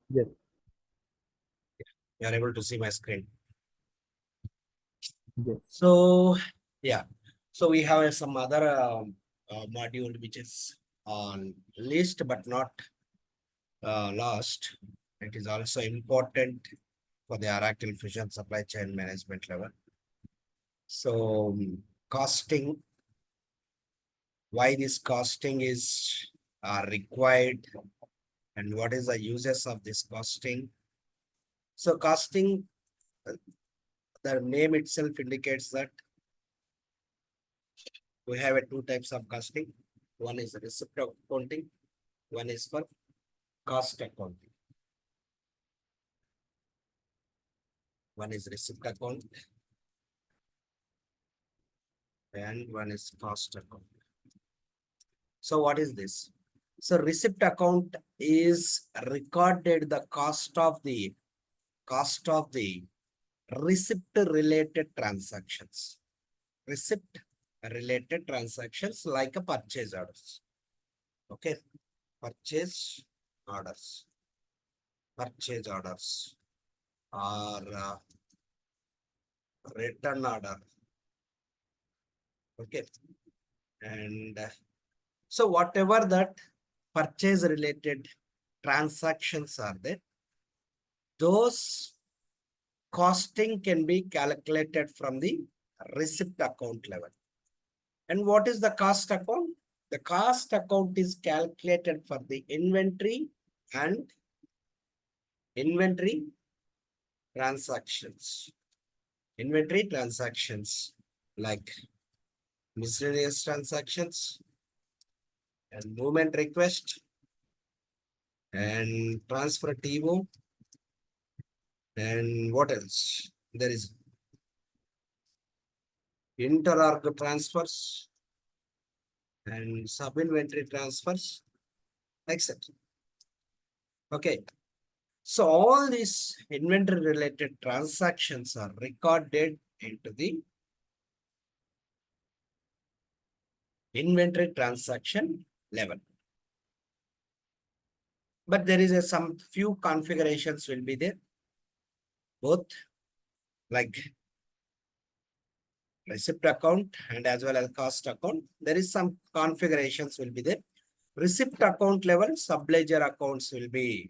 Yes. You are able to see my screen. Yes. So, yeah. So we have some other module which is on list but not last. It is also important for the Oracle Fusion Supply Chain Management level. So, costing, why this costing is required and what is the uses of this costing. So, costing, the name itself indicates that we have two types of costing. One is receipt accounting, one is for cost accounting. One is receipt account and one is cost account. So what is this? So receipt account is recorded the cost of the receipt related transactions. Receipt related transactions like a purchase orders. Okay. Purchase orders. Purchase orders or return order. Okay. And so whatever that purchase related transactions are there, those costing can be calculated from the receipt account level. And what is the cost account? The cost account is calculated for the inventory and inventory transactions. Inventory transactions like miscellaneous transactions and movement request and transfer TO and what else? There is inter-org transfers and sub-inventory transfers, etc. Okay. So all these inventory related transactions are recorded into the inventory transaction level. But there is some few configurations will be there, both like receipt account and as well as cost account. There is some configurations will be there. Receipt account level, subledger accounts will be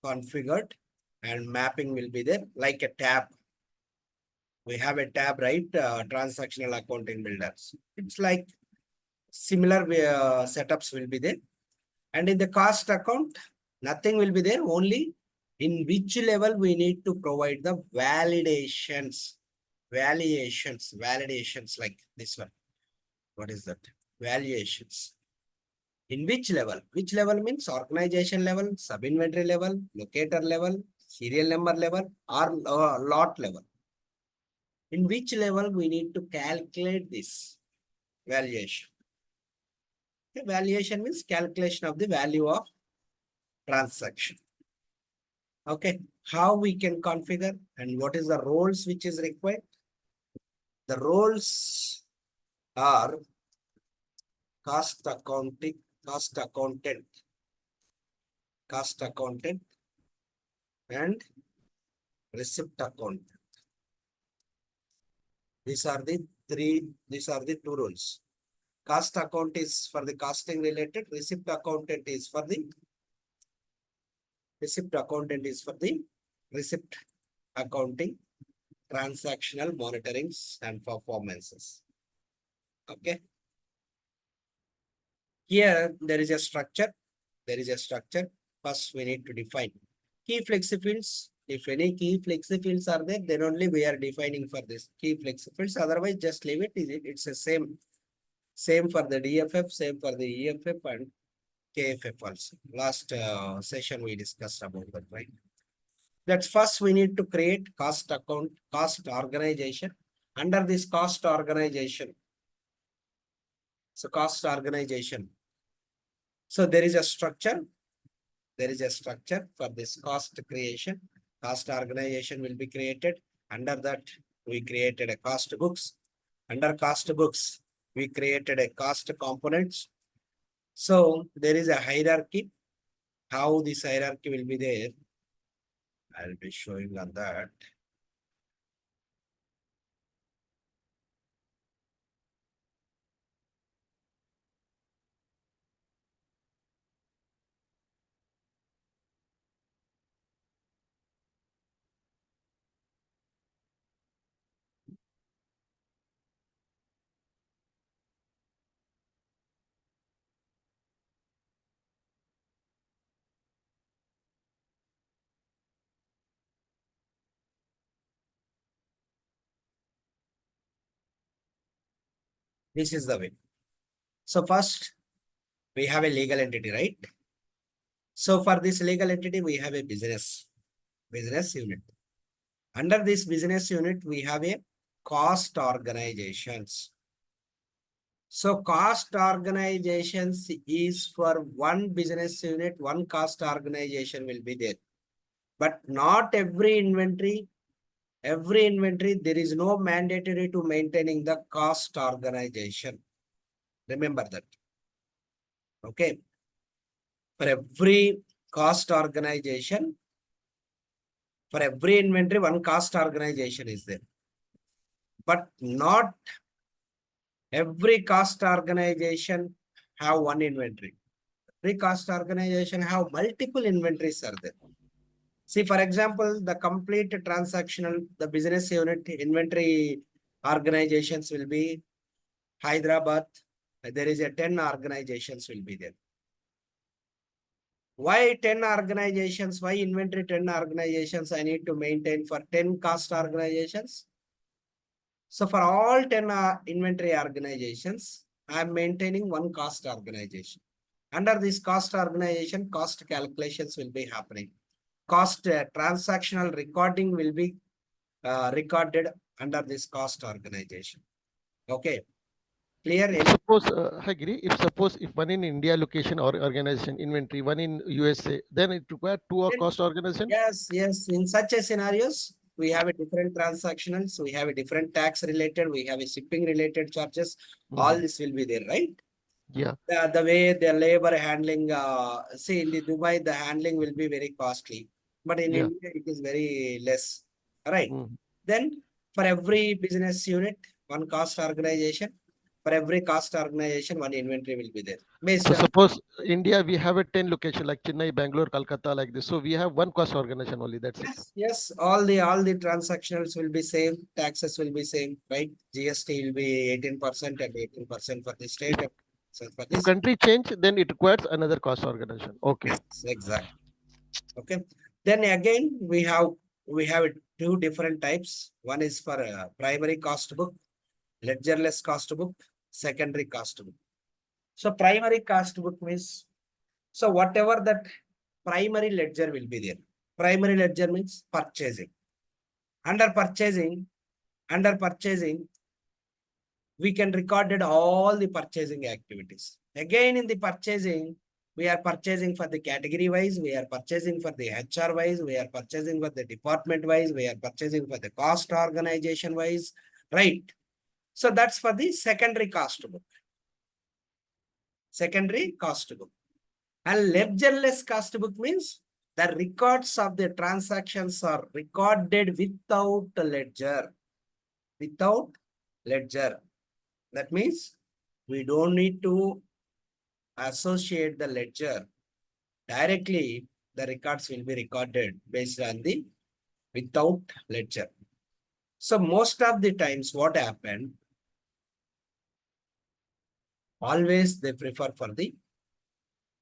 configured and mapping will be there like a tab. We have a tab, right? Transactional accounting builders. It's like similar setups will be there. And in the cost account, nothing will be there. Only in which level we need to provide the validations, validations like this one. What is that? Valuations. In which level? Which level means organization level, sub-inventory level, locator level, serial number level, or lot level. In which level we need to calculate this valuation. Okay, valuation means calculation of the value of transaction. Okay, how we can configure and what is the roles which is required? The roles are cost accounting, cost accountant, cost accountant, and receipt accountant. These are the two roles. Cost account is for the costing related, receipt accountant is for the receipt accounting, transactional monitorings and performances. Okay. Here there is a structure. There is a structure. First, we need to define key flexi fields. If any key flexi fields are there, then only we are defining for this key flexi fields. Otherwise, just leave it. It's the same for the DFF, same for the EFF and KFF also. Last session we discussed about that, right? That's first we need to create cost account, cost organization. Under this cost organization, so cost organization. So there is a structure. There is a structure for this cost creation. Cost organization will be created. Under that, we created a cost books. Under cost books, we created a cost components. So there is a hierarchy. How this hierarchy will be there? I'll be showing on that. This is the way. So first, we have a legal entity, right? So for this legal entity, we have a business unit. Under this business unit, we have a cost organizations. So cost organizations is for one business unit, one cost organization will be there. But not every inventory, there is no mandatory to maintaining the cost organization. Remember that. Okay. For every cost organization, for every inventory, one cost organization is there. But not every cost organization have one inventory. Every cost organization have multiple inventories are there. See, for example, the complete transactional, the business unit inventory organizations will be Hyderabad. There is a 10 organizations will be there. Why 10 organizations? Why inventory 10 organizations I need to maintain for 10 cost organizations? So for all 10 inventory organizations, I am maintaining one cost organization. Under this cost organization, cost calculations will be happening. Cost transactional recording will be recorded under this cost organization. Okay. Clear? Suppose, hi Giri, if one in India location or organization inventory, one in USA, then it requires two cost organization? Yes. In such a scenarios, we have a different transactionals, we have a different tax related, we have a shipping related charges. All this will be there, right? Yeah. The way the labor handling, see in the Dubai, the handling will be very costly, but in India, it is very less, right? Then for every business unit, one cost organization, for every cost organization, one inventory will be there. So suppose India, we have a 10 location like Chennai, Bangalore, Calcutta, like this. So we have one cost organization only. That's it. Yes. All the transactions will be same. Taxes will be same, right? GST will be 18% and 18% for the state. So for this country change, then it requires another cost organization. Okay. Yes, exactly. Okay. Then again, we have two different types. One is for primary cost book, ledgerless cost book, secondary cost book. So primary cost book means, so whatever that primary ledger will be there. Primary ledger means purchasing. Under purchasing, we can record all the purchasing activities. Again, in the purchasing, we are purchasing for the category wise, we are purchasing for the HR wise, we are purchasing for the department wise, we are purchasing for the cost organization wise, right? So that's for the secondary cost book. Secondary cost book. And ledgerless cost book means the records of the transactions are recorded without ledger. Without ledger. That means we don't need to associate the ledger. Directly, the records will be recorded based on the without ledger. So most of the times what happened, always they prefer for the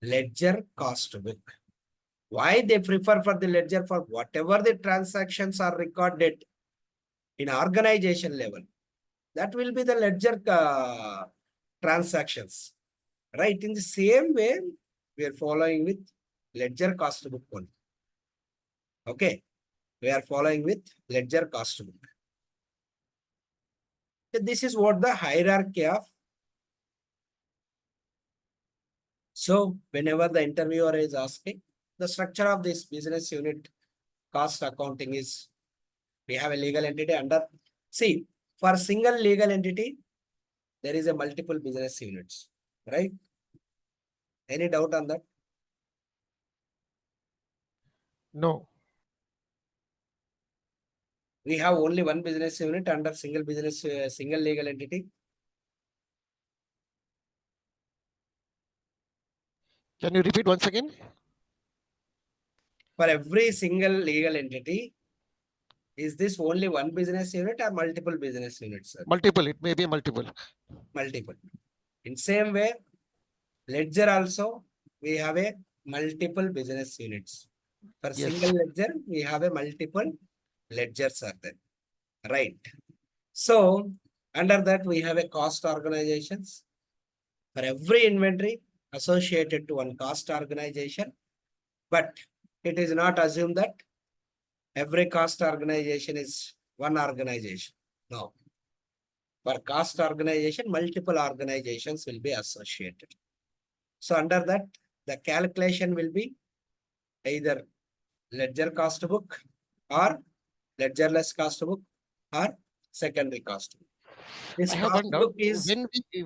ledger cost book. Why they prefer for the ledger? For whatever the transactions are recorded in organization level, that will be the ledger transactions. Right? In the same way, we are following with ledger cost book only. Okay. We are following with ledger cost book. So this is what the hierarchy of. So whenever the interviewer is asking, the structure of this business unit cost accounting is, we have a legal entity under, see, for single legal entity, there is a multiple business units, right? Any doubt on that? No. We have only one business unit under single business, single legal entity. Can you repeat once again? For every single legal entity, is this only one business unit or multiple business units, sir? Multiple. It may be multiple. Multiple. In same way, ledger also, we have a multiple business units. For Yes. single ledger, we have a multiple ledgers are there. Right. So under that, we have a cost organizations. For every inventory associated to one cost organization, but it is not assumed that every cost organization is one organization. No. For cost organization, multiple organizations will be associated. So under that, the calculation will be either ledger cost book or ledgerless cost book or secondary cost book. This I have cost one doubt. book is,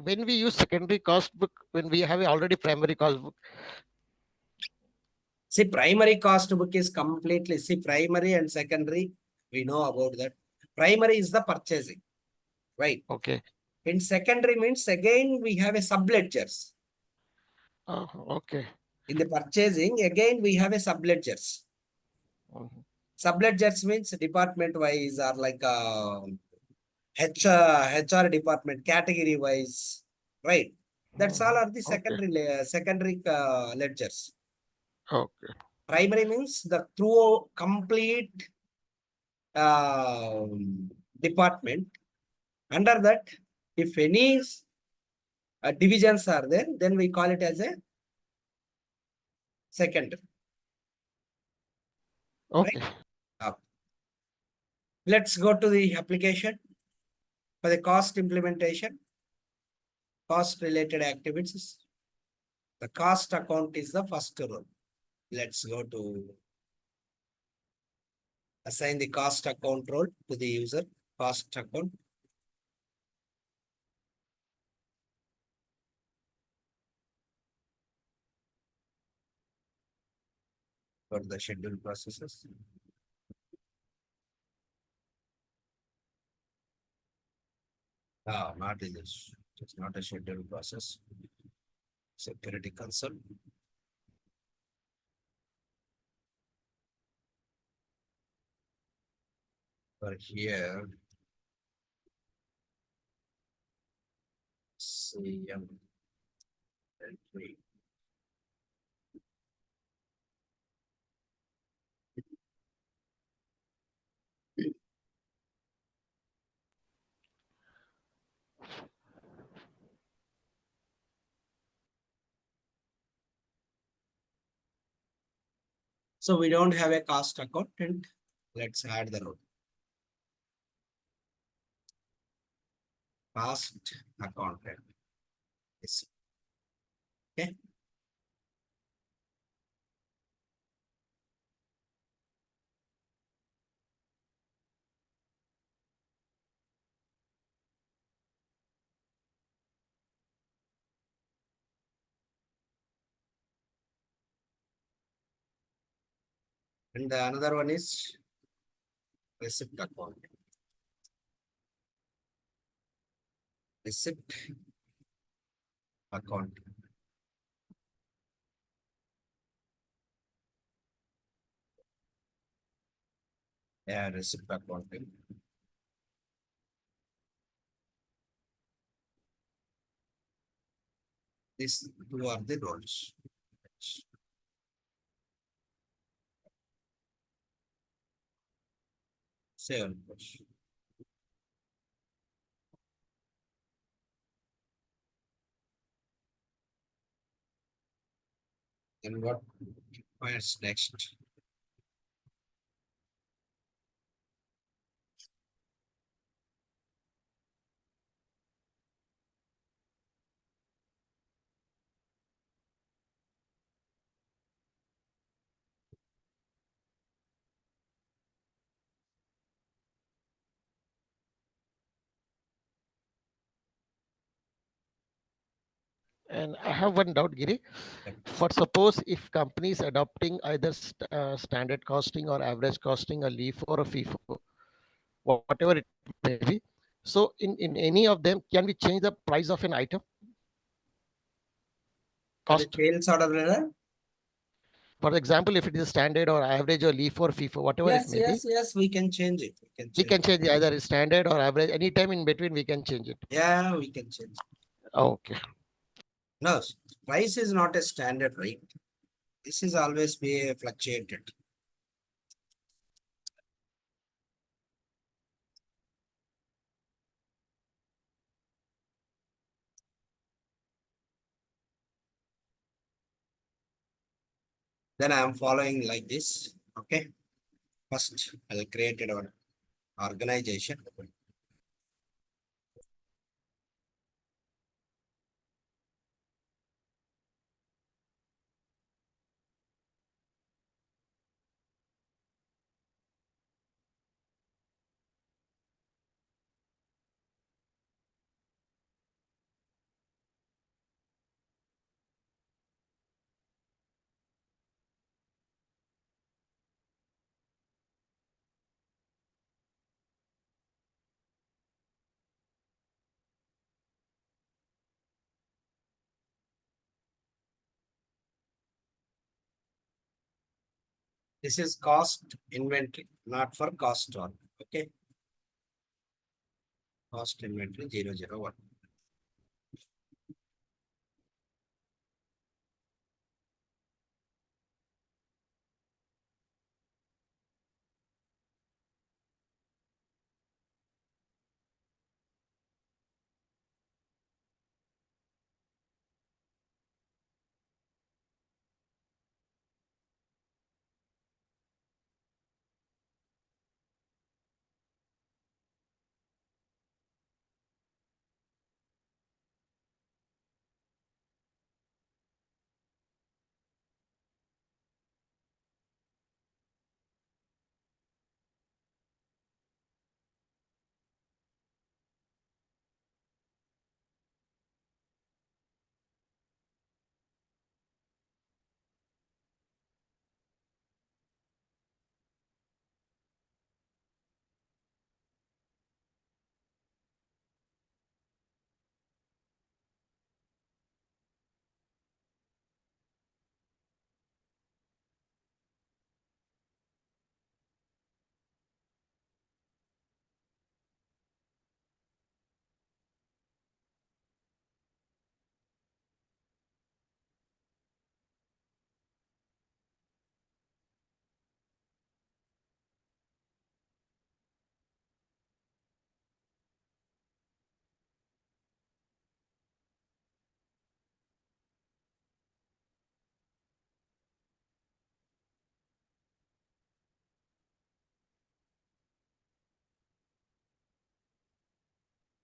When we use secondary cost book, when we have already primary cost book. see, primary cost book is completely, see, primary and secondary, we know about that. Primary is the purchasing, right? Okay. In secondary means again we have a subledgers. Okay. In the purchasing, again we have a subledgers. Mhm. Subledgers means department wise or like HR department category wise, right? That's all are the Okay. secondary ledgers. Okay. Primary means the through complete department. Under that, if any divisions are there, then we call it as a secondary. Okay. Right? Let's go to the application for the cost implementation, cost related activities. The cost account is the first role. Let's go to assign the cost account role to the user, cost account. For the schedule processes. Not this. It's not a schedule process. Security console. For here, SCM entry. So we don't have a cost accountant. Let's add the role. Cost accountant. Yes. Okay. And the another one is receipt account. Receipt account. Yeah, receipt accounting. These two are the roles. Save and push. And what requires next? And I have one doubt, Giri. Yep. For suppose if companies adopting either standard costing or average costing, a LIFO or a FIFO, whatever it may be. So in any of them, can we change the price of an item? For the Cost. sales order letter? For example, if it is standard or average or LIFO or FIFO, whatever it Yes, may be, yes, yes, we can change it. We can we change can it. change either standard or average. Anytime in between, we can change it. Yeah, we can change it. Okay. No, price is not a standard rate. This is always be fluctuated. Then I am following like this. Okay. First, I'll create our organization. This is cost inventory, not for cost org. Okay. Cost inventory 001.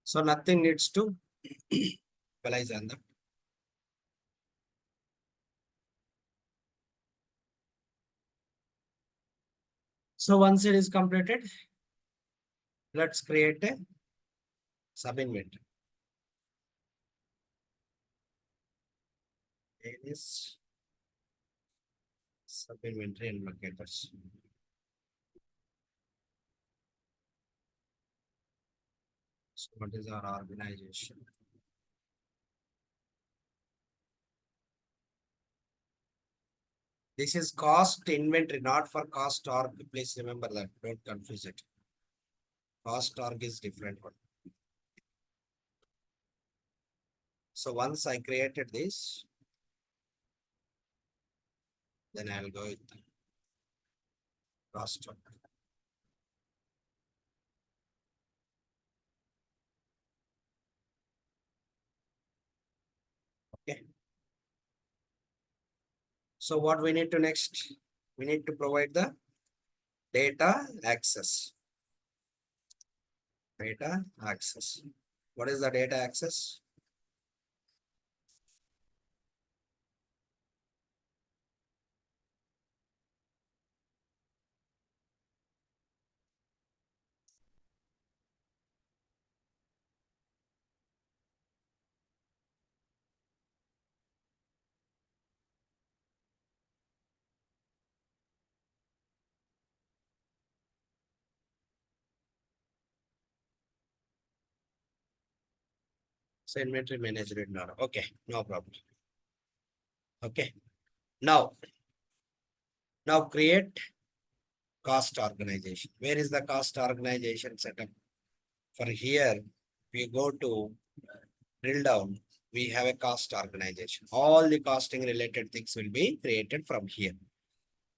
So nothing needs to equalize on that. So once it is completed, let's create a sub inventory. It is sub inventory and marketers. So what is our organization? This is cost inventory, not for cost org. Please remember that. Don't confuse it. Cost org is different one. So once I created this, then I'll go with cost org. Okay. So what we need to next? We need to provide the data access. Data access. What is the data access? So inventory manager in order. Okay, no problem. Okay. Now create cost organization. Where is the cost organization setup? For here, we go to drill down. We have a cost organization. All the costing related things will be created from here.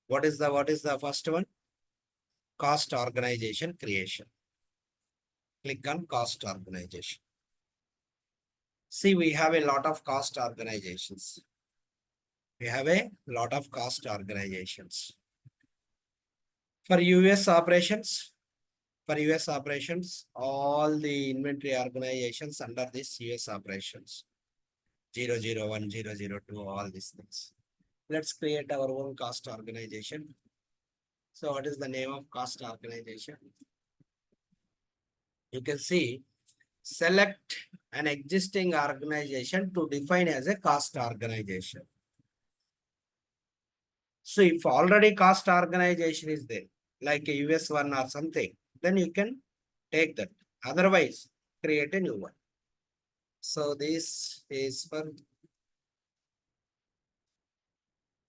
What is the first one? Cost organization creation. Click on cost organization. See, we have a lot of cost organizations. We have a lot of cost organizations. For US operations, all the inventory organizations under this US operations, 001, 002, all these things. Let's create our own cost organization. So what is the name of cost organization? You can see, select an existing organization to define as a cost organization. So if already cost organization is there, like a US one or something, then you can take that. Otherwise, create a new one. So this is for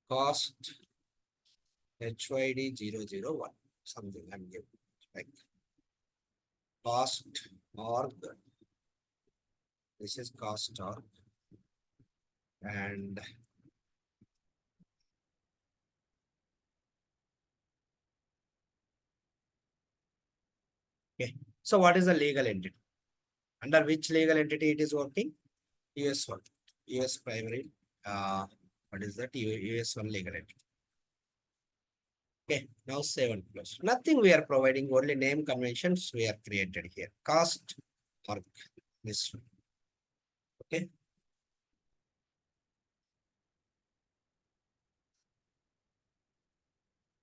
cost HYD 001, something I'm giving, like cost org. This is cost org. And okay, so what is the legal entity? Under which legal entity it is working? US one, US primary. What is that? US one legal entity. Okay, now save and close. Nothing we are providing, only name conventions we are created here. Cost org, this one. Okay.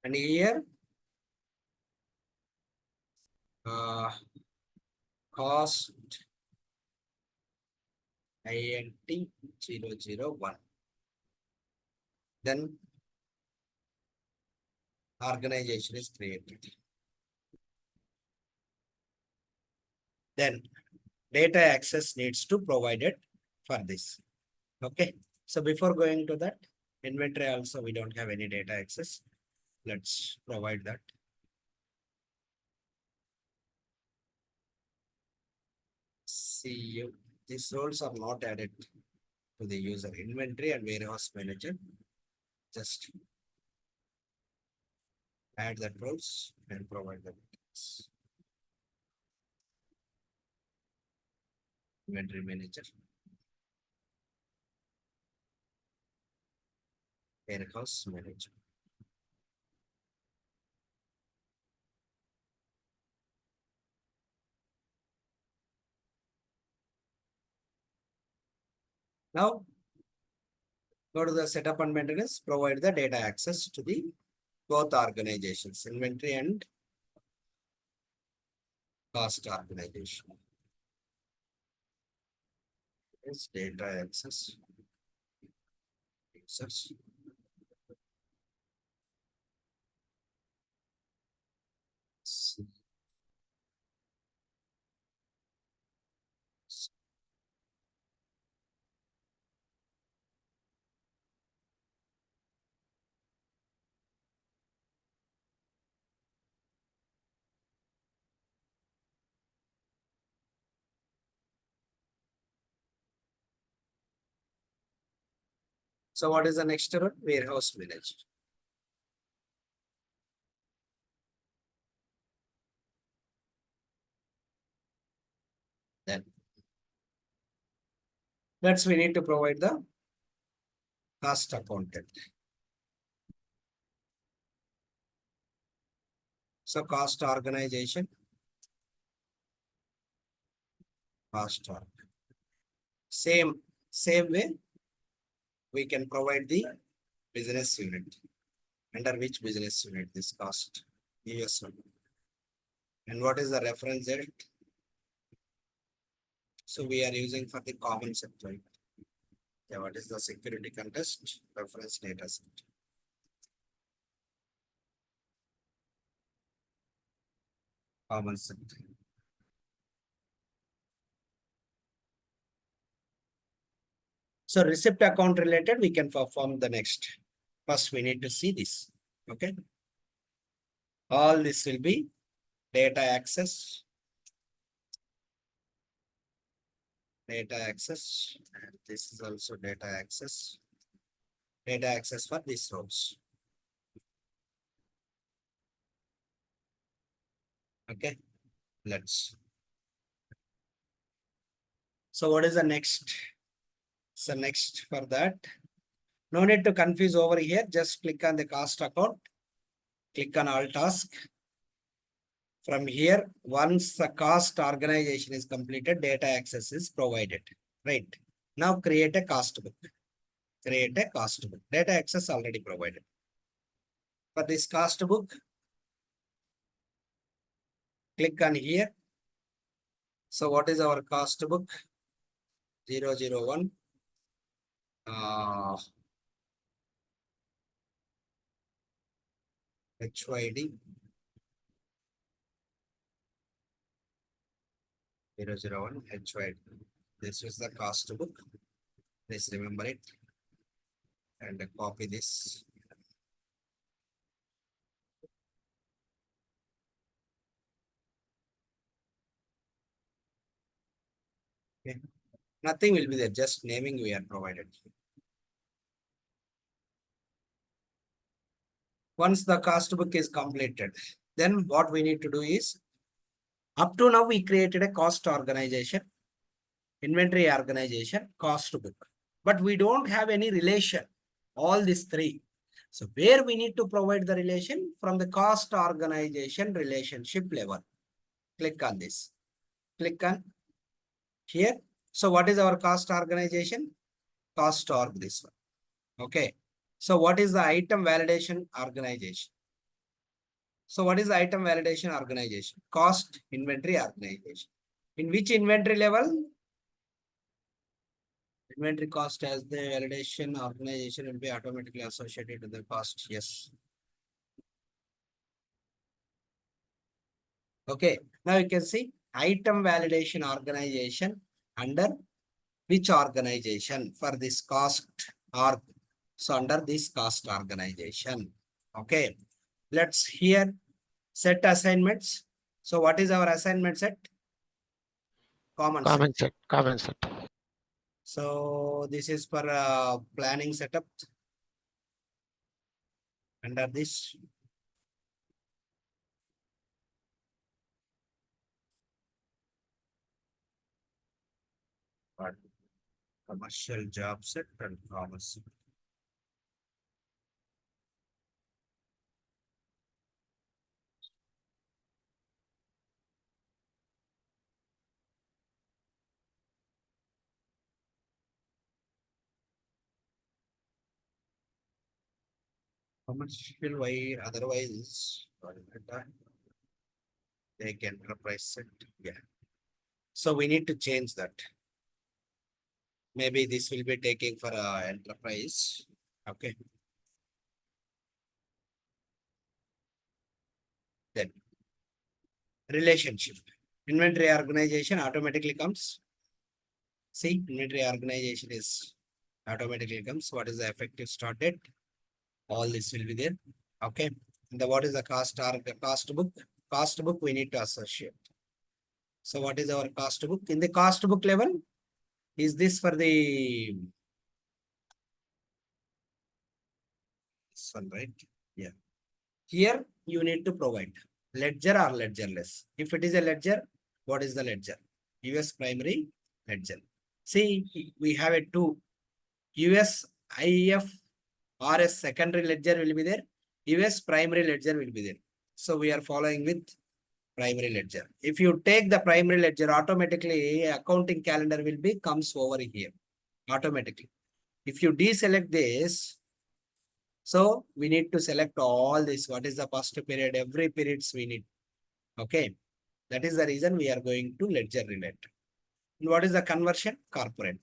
And here, cost INT 001. Then organization is created. Then data access needs to provided for this. Okay. So before going to that, inventory also we don't have any data access. Let's provide that. See, these roles are not added to the user. Inventory and warehouse manager. Just add that roles and provide the details. Inventory manager, warehouse manager. Now go to the setup and maintenance, provide the data access to the both organizations, inventory and cost organization. Yes, data access. Users. So what is the next one? Warehouse manager. Then that's we need to provide the cost accountant. So cost organization, cost org. Same way we can provide the business unit. Under which business unit this cost? US one. And what is the reference date? So we are using for the common set, right? Yeah, what is the security contest? Reference data set. Common set. So receipt account related, we can perform the next. First, we need to see this. Okay. All this will be data access. Data access. And this is also data access. Data access for these rows. Okay. Let's. So what is the next? So next for that, no need to confuse over here. Just click on the cost account. Click on all task. From here, once the cost organization is completed, data access is provided. Right. Now create a cost book. Create a cost book. Data access already provided. For this cost book, click on here. So what is our cost book? 001. HYD 001 HYD. This is the cost book. Please remember it and copy this. Okay. Nothing will be there, just naming we are provided. Once the cost book is completed, then what we need to do is, up to now we created a cost organization, inventory organization, cost book, but we don't have any relation, all these three. So where we need to provide the relation? From the cost organization relationship level. Click on this. Click on here. So what is our cost organization? Cost org, this one. Okay. So what is the item validation organization? So what is the item validation organization? Cost inventory organization. In which inventory level? Inventory cost as the validation organization will be automatically associated with the cost. Yes. Okay. Now you can see item validation organization under which organization for this cost org. So under this cost organization. Okay. Let's here set assignments. So what is our assignment set? Common set. Common set. Common set. So this is for planning setup. Under this. Commercial job set and commerce. Commercial why otherwise take enterprise set. Yeah. So we need to change that. Maybe this will be taking for enterprise. Okay. Then relationship. Inventory organization automatically comes. See, inventory organization is automatically comes. What is the effective start date? All this will be there. Okay. And what is the cost or the cost book? Cost book we need to associate. So what is our cost book? In the cost book level, is this for the this one, right? Yeah. Here you need to provide ledger or ledgerless. If it is a ledger, what is the ledger? US primary ledger. See, we have a two US IF RS secondary ledger will be there. US primary ledger will be there. So we are following with primary ledger. If you take the primary ledger, automatically accounting calendar will be comes over here automatically. If you deselect this, so we need to select all this. What is the first period? Every periods we need. Okay. That is the reason we are going to ledger relate. And what is the conversion? Corporate.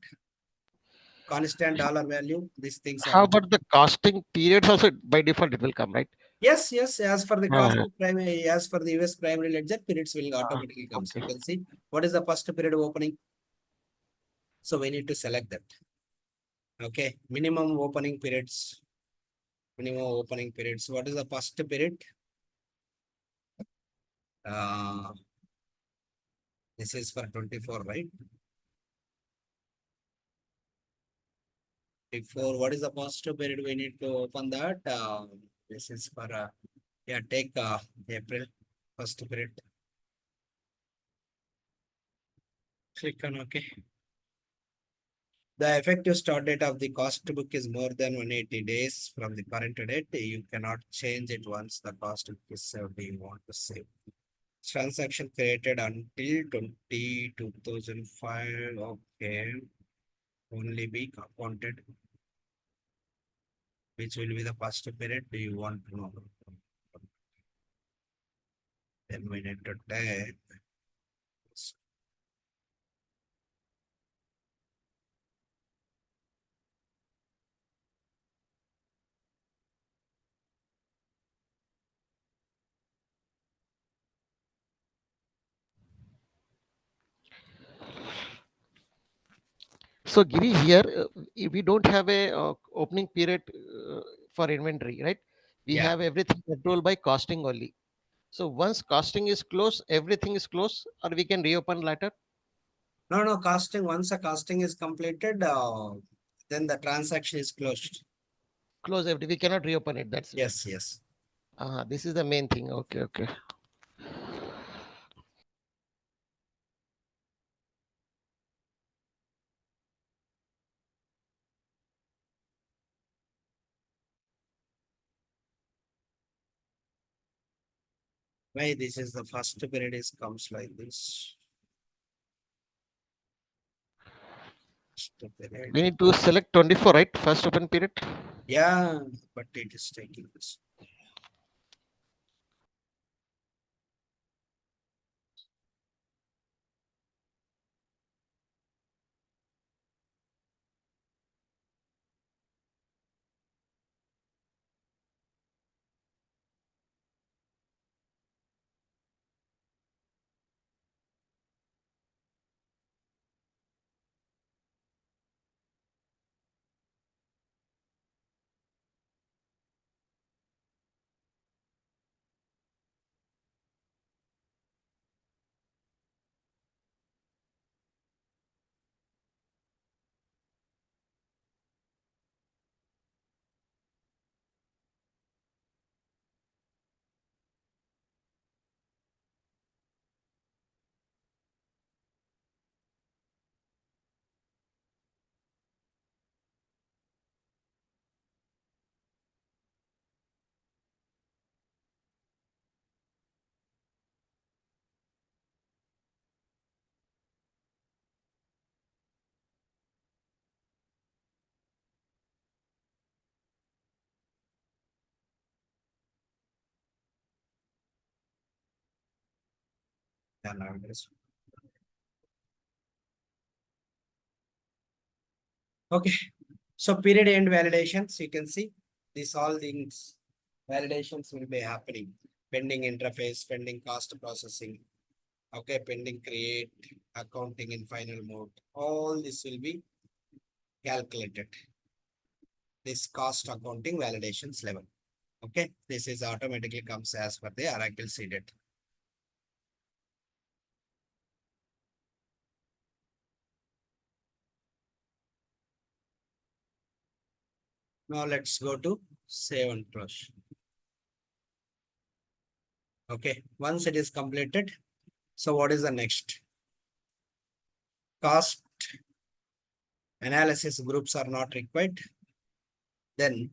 Constant dollar value. These things are. How about the costing periods also by default it will come, right? Yes, yes. As for the cost Uh, of primary, as for the US primary ledger, periods will automatically come. So okay. you can see what is the first period of opening. So we need to select that. Okay, minimum opening periods. Minimum opening periods. What is the first period? This is for 24, right? Before, what is the first period? We need to open that. This is for yeah, take April first period. Click on OK. The effective start date of the cost book is more than 180 days from the current date. You cannot change it once the cost book is saved. You want to save. Transaction created until 2005. Okay. Only be accounted. Which will be the first period? Do you want to know? Then we need to take. So Giri, here we don't have a opening period for inventory, right? We Yeah. have everything controlled by costing only. So once costing is closed, everything is closed, or we can reopen later. No, no, casting. Once a casting is completed, then the transaction is closed. Close everything. We cannot reopen it. That's it. Yes, yes. This is the main thing. Okay, okay. Why this is the first period is comes like this. First period. We need to select 24, right? First open period. Yeah, but it is taking this. Yeah, now it is. Okay. So period end validations, you can see these all things validations will be happening. Pending interface, pending cost processing. Okay, pending create, accounting in final mode. All this will be calculated. This cost accounting validations level. Okay, this is automatically comes as per the Oracle seeded. Now let's go to save and close. Okay, once it is completed, so what is the next? Cost analysis groups are not required. Then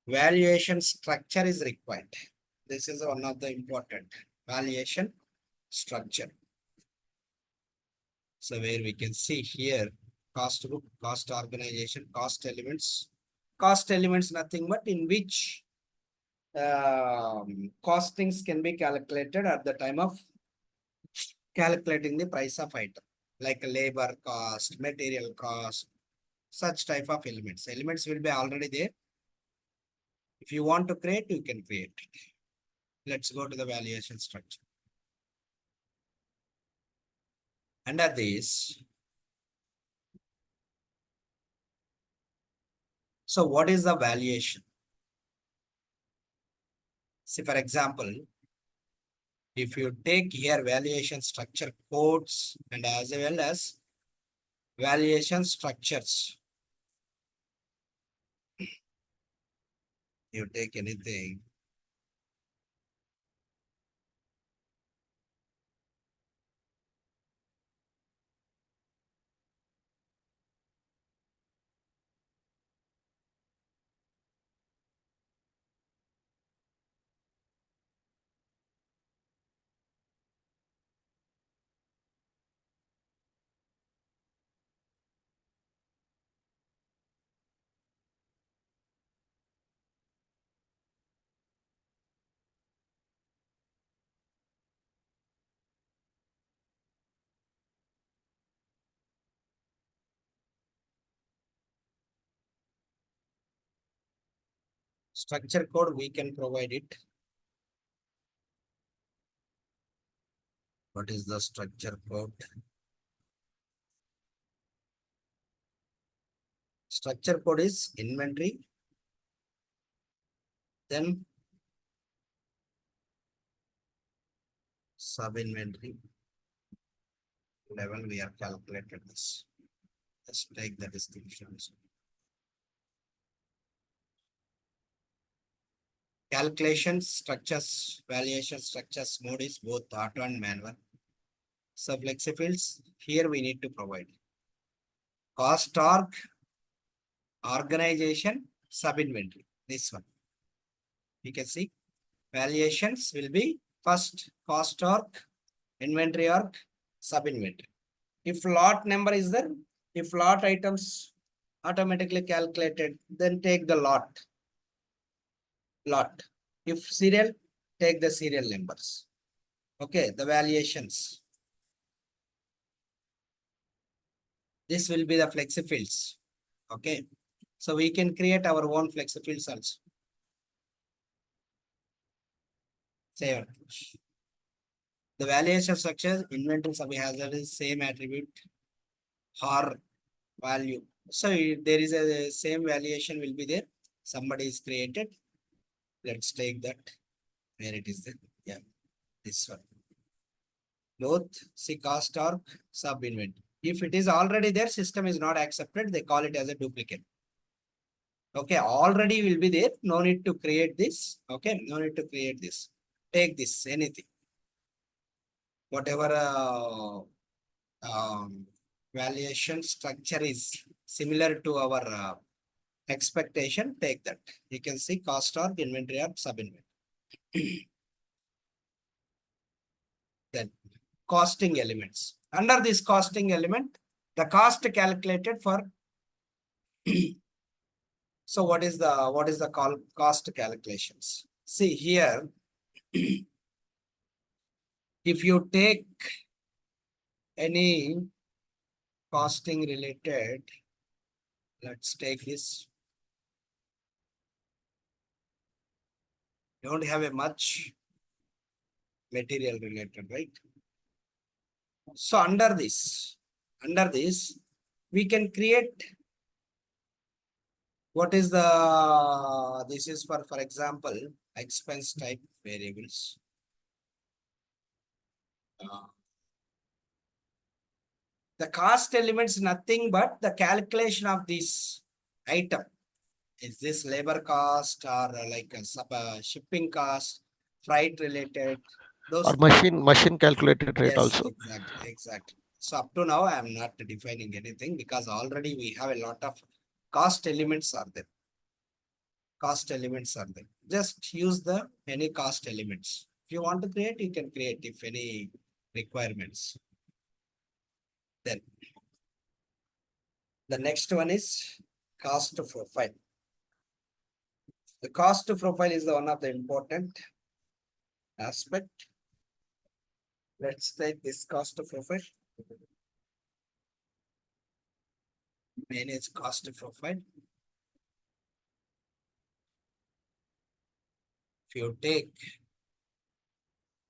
valuation structure is required. This is one of the important valuation structure. So where we can see here cost book, cost organization, cost elements nothing but in which costings can be calculated at the time of calculating the price of item, like labor cost, material cost, such type of elements. Elements will be already there. If you want to create, you can create it. Let's go to the valuation structure. Under this, So what is the valuation? See, for example, if you take here valuation structure codes and as well as valuation structures, you take anything. Structure code, we can provide it. What is the structure code? Structure code is inventory, then sub inventory level. We are calculated this. Let's take the descriptions. Calculations, structures, valuation structures mode is both auto and manual. So flexi fields, here we need to provide cost org, organization, sub inventory. This one. You can see valuations will be first cost org, inventory org, sub inventory. If lot number is there, if lot items automatically calculated, then take the lot. If serial, take the serial numbers. Okay, the valuations. This will be the flexi fields. Okay, so we can create our own flexi fields also. Save it. The valuation structure, inventory sub hazard is same attribute or value. So there is a same valuation will be there. Somebody is created. Let's take that. Where it is there? Yeah, this one. Both see cost or sub inventory. If it is already there, system is not accepted. They call it as a duplicate. Okay, already will be there. No need to create this. Okay, no need to create this. Take this, anything. Whatever valuation structure is similar to our expectation, take that. You can see cost or inventory or sub inventory. Then costing elements. Under this costing element, the cost calculated for so what is the cost calculations? See here, if you take any costing related, let's take this. Don't have a much material related, right? So under this, we can create what is this is for example, expense type variables. The cost elements nothing but the calculation of this item. Is this labor cost or like a shipping cost, freight related? Those Or machine calculated rate yes, also. exactly. So up to now, I am not defining anything because already we have a lot of cost elements are there. Just use the any cost elements. If you want to create, you can create if any requirements. Then the next one is cost profile. The cost profile is one of the important aspect. Let's take this cost profile. Manage cost profile. If you take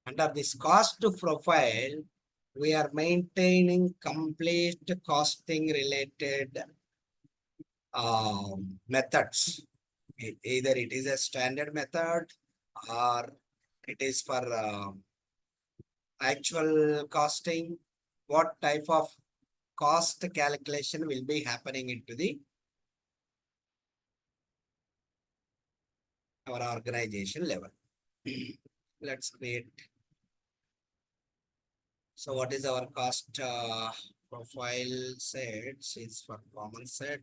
under this cost profile, we are maintaining complete costing related methods. Either it is a standard method or it is for actual costing. What type of cost calculation will be happening into the our organization level. Let's create. So what is our cost profile sets is for common set.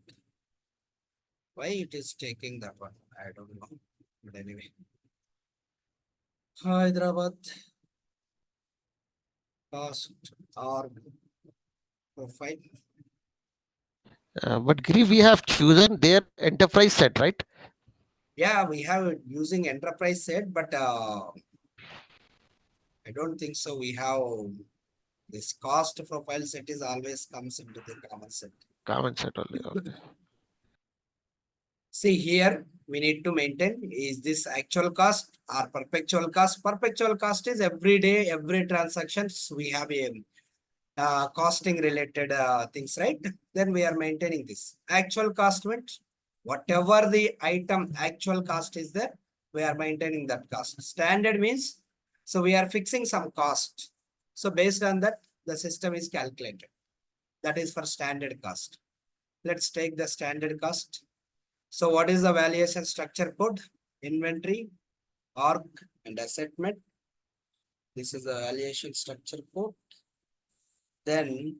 Why it is taking that one? I don't know. But anyway. Hyderabad cost or profile. But Giri, we have chosen their enterprise set, right? Yeah, we have it using enterprise set, but I don't think so. We have this cost profile set is always comes into the common set. Common set only. Okay. See here, we need to maintain is this actual cost or perpetual cost. Perpetual cost is every day, every transactions we have a costing related things, right? Then we are maintaining this. Actual cost means whatever the item actual cost is there, we are maintaining that cost. Standard means, so we are fixing some cost. So based on that, the system is calculated. That is for standard cost. Let's take the standard cost. So what is the valuation structure code? Inventory, org, and assessment. This is the valuation structure code. Then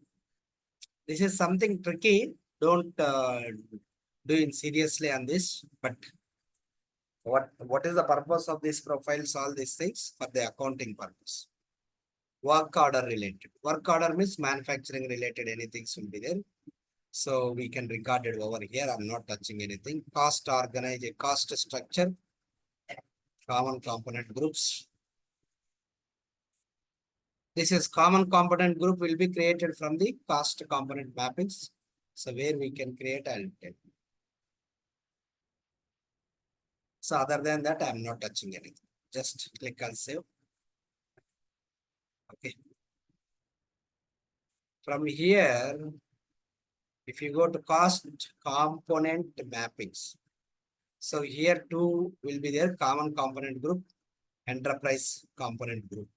this is something tricky. Don't do it seriously on this. But what is the purpose of this profiles? All these things for the accounting purpose. Work order related. Work order means manufacturing related. Anything will be there. So we can record it over here. I'm not touching anything. Cost organization, cost structure, common component groups. This is common component group will be created from the cost component mappings. So where we can create, I'll tell you. So other than that, I'm not touching anything. Just click on save. Okay. From here, if you go to cost component mappings. So here two will be there, common component group, enterprise component group.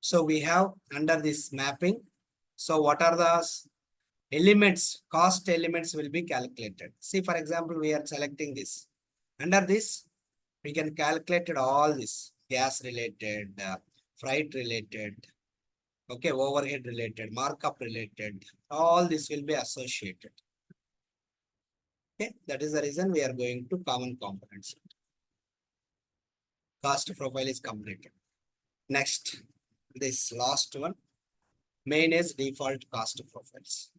So we have under this mapping. So what are the elements, cost elements will be calculated. See, for example, we are selecting this. Under this, we can calculate all this gas related, freight related, okay, overhead related, markup related, all this will be associated. Okay, that is the reason we are going to common components. Cost profile is completed. Next, this last one, main is default cost profiles.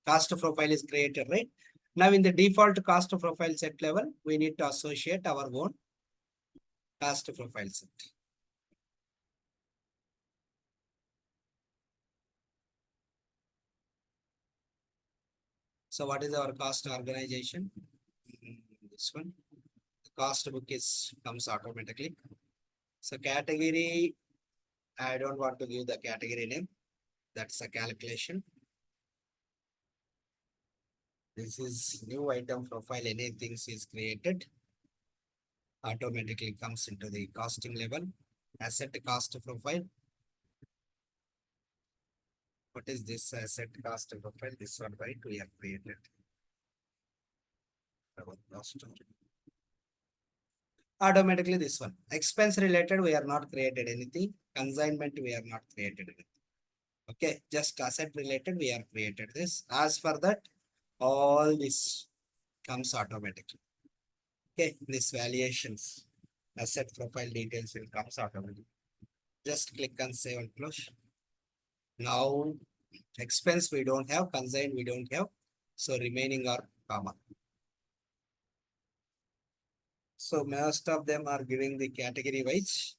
Cost profile is created, right? Now in the default cost profile set level, we need to associate our own cost profile set. So what is our cost organization? This one. The cost book is comes automatically. So category, I don't want to give the category name. That's a calculation. This is new item profile. Anything is created, automatically comes into the costing level. Asset cost profile. What is this asset cost profile? This one, right? We have created. Automatically this one. Expense related, we are not created anything. Consignment, we are not created anything. Okay, just asset related, we are created this. As for that, all this comes automatically. Okay, this valuations, asset profile details will comes automatically. Just click on save and close. Now, expense we don't have, consign we don't have. So remaining are common. So most of them are giving the category wise.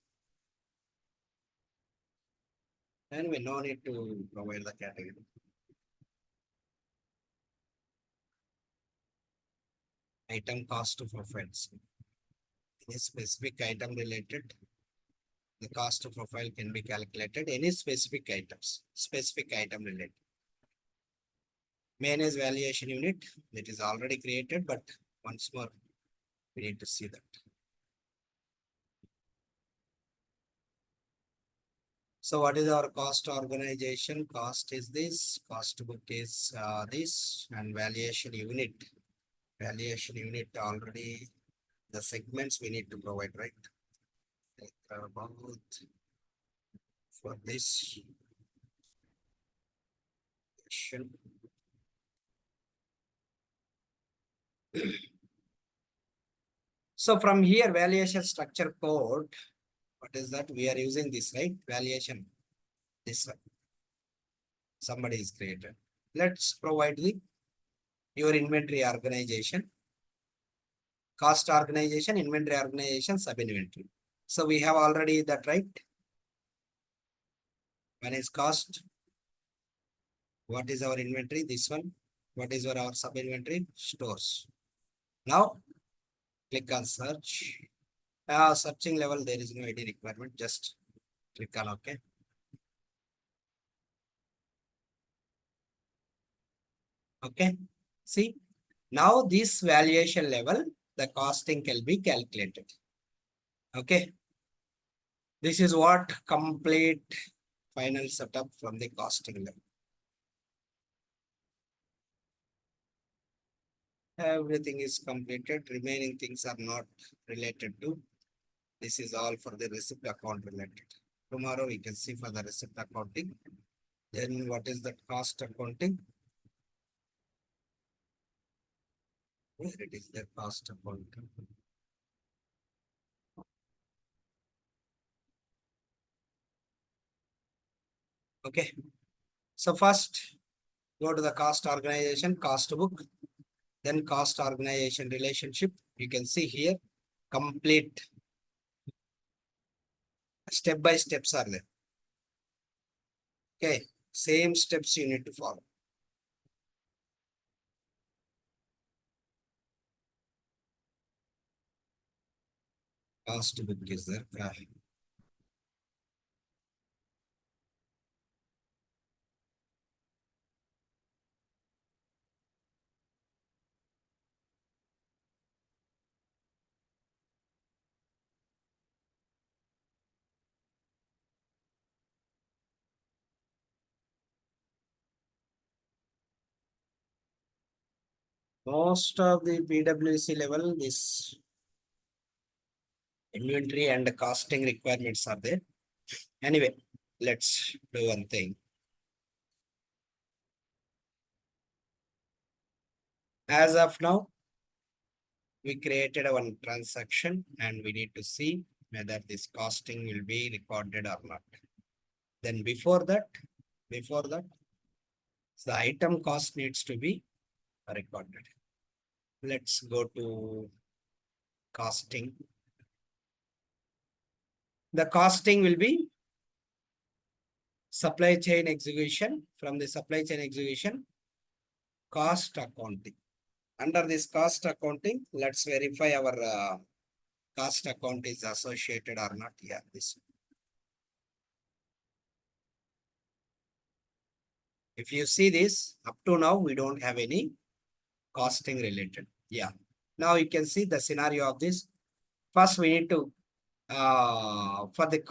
And we no need to provide the category. Item cost profiles. Any specific item related, the cost profile can be calculated. Any specific items, specific item related. Manage valuation unit, that is already created, but once more we need to see that. So what is our cost organization? Cost is this, cost book is this, and valuation unit. Valuation unit already, the segments we need to provide, right? About for this question. So from here, valuation structure code, what is that? We are using this, right? Valuation, this one. Somebody is created. Let's provide the your inventory organization, cost organization, inventory organization, sub inventory. So we have already that, right? One is cost. What is our inventory? This one. What is our sub inventory? Stores. Now click on search. Searching level, there is no ID requirement. Just click on OK. Okay. See, now this valuation level, the costing can be calculated. Okay. This is what complete final setup from the costing level. Everything is completed. Remaining things are not related to. This is all for the receipt account related. Tomorrow we can see for the receipt accounting. Then what is the cost accounting? Where it is the cost accounting? Okay. So first go to the cost organization, cost book, then cost organization relationship. You can see here complete step by steps are there. Okay, same steps you need to follow. Cost book is there. Most of the PwC level, this inventory and costing requirements are there. Anyway, let's do one thing. As of now, we created one transaction and we need to see whether this costing will be recorded or not. Then before that, the item cost needs to be recorded. Let's go to costing. The costing will be supply chain execution. From the supply chain execution, cost accounting. Under this cost accounting, let's verify our cost account is associated or not. Yeah, this. If you see this, up to now, we don't have any costing related. Yeah. Now you can see the scenario of this. First, we need to, for the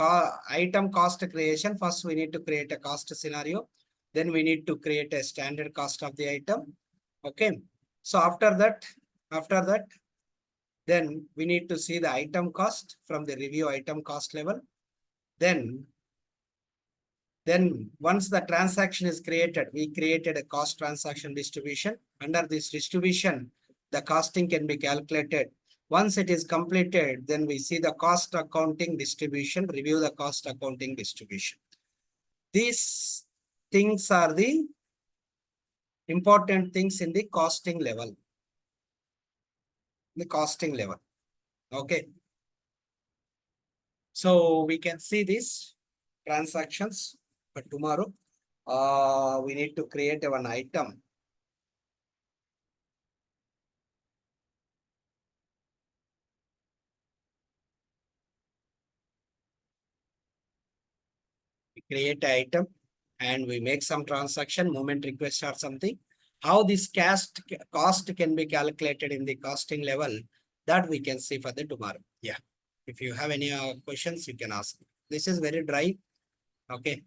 item cost creation, first we need to create a cost scenario. Then we need to create a standard cost of the item. Okay. So after that, then we need to see the item cost from the review item cost level. Then once the transaction is created, we created a cost transaction distribution. Under this distribution, the costing can be calculated. Once it is completed, then we see the cost accounting distribution, review the cost accounting distribution. These things are the important things in the costing level. The costing level. Okay. So we can see these transactions, but tomorrow we need to create one item. We create an item and we make some transaction, moment request or something. How this cost can be calculated in the costing level, that we can see for the tomorrow. Yeah. If you have any questions, you can ask. This is very dry. Okay.